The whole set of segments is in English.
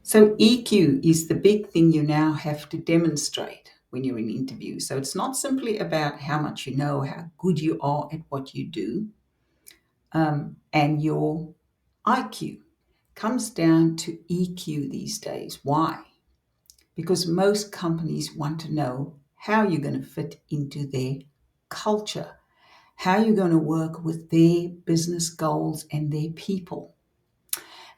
So EQ is the big thing you now have to demonstrate when you're in interviews. So it's not simply about how much you know, how good you are at what you do, and your IQ comes down to EQ these days. Why? Because most companies want to know how you're going to fit into their culture, how you're going to work with their business goals and their people.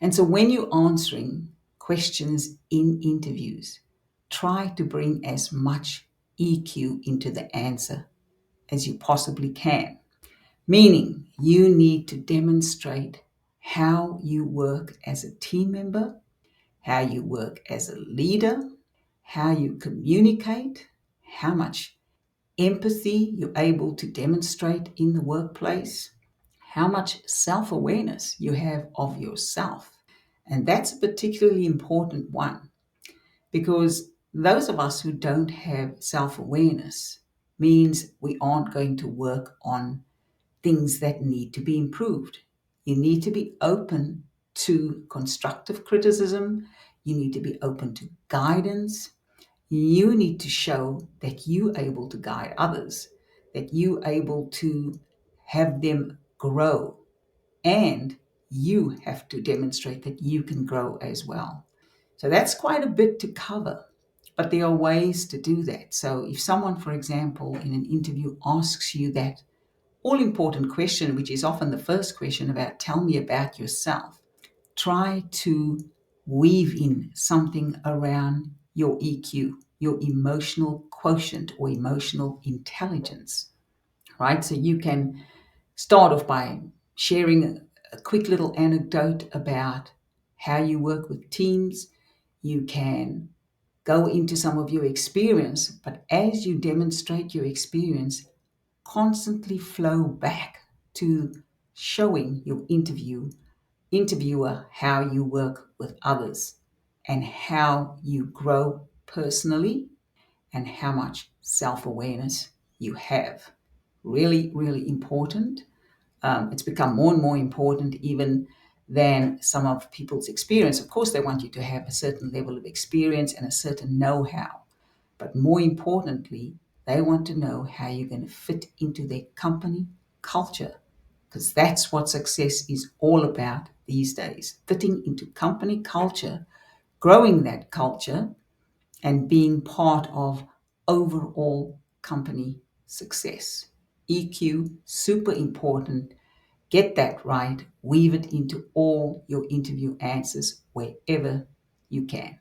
And so when you're answering questions in interviews, try to bring as much EQ into the answer as you possibly can. Meaning, you need to demonstrate how you work as a team member, how you work as a leader, how you communicate, how much empathy you're able to demonstrate in the workplace, how much self awareness you have of yourself. And that's a particularly important one because those of us who don't have self awareness means we aren't going to work on things that need to be improved. You need to be open to constructive criticism. You need to be open to guidance. You need to show that you're able to guide others, that you're able to have them grow, and you have to demonstrate that you can grow as well. So that's quite a bit to cover, but there are ways to do that. So if someone, for example, in an interview asks you that all important question, which is often the first question about tell me about yourself, try to weave in something around your EQ, your emotional quotient or emotional intelligence, right? So you can start off by sharing a quick little anecdote about how you work with teams. You can go into some of your experience, but as you demonstrate your experience, constantly flow back to showing your interviewer how you work with others and how you grow personally and how much self-awareness you have. Really, really important. It's become more and more important even than some of people's experience. Of course, they want you to have a certain level of experience and a certain know-how. But more importantly, they want to know how you're going to fit into their company culture, because that's what success is all about these days, fitting into company culture, growing that culture, and being part of overall company success. EQ, super important. Get that right, weave it into all your interview answers wherever you can.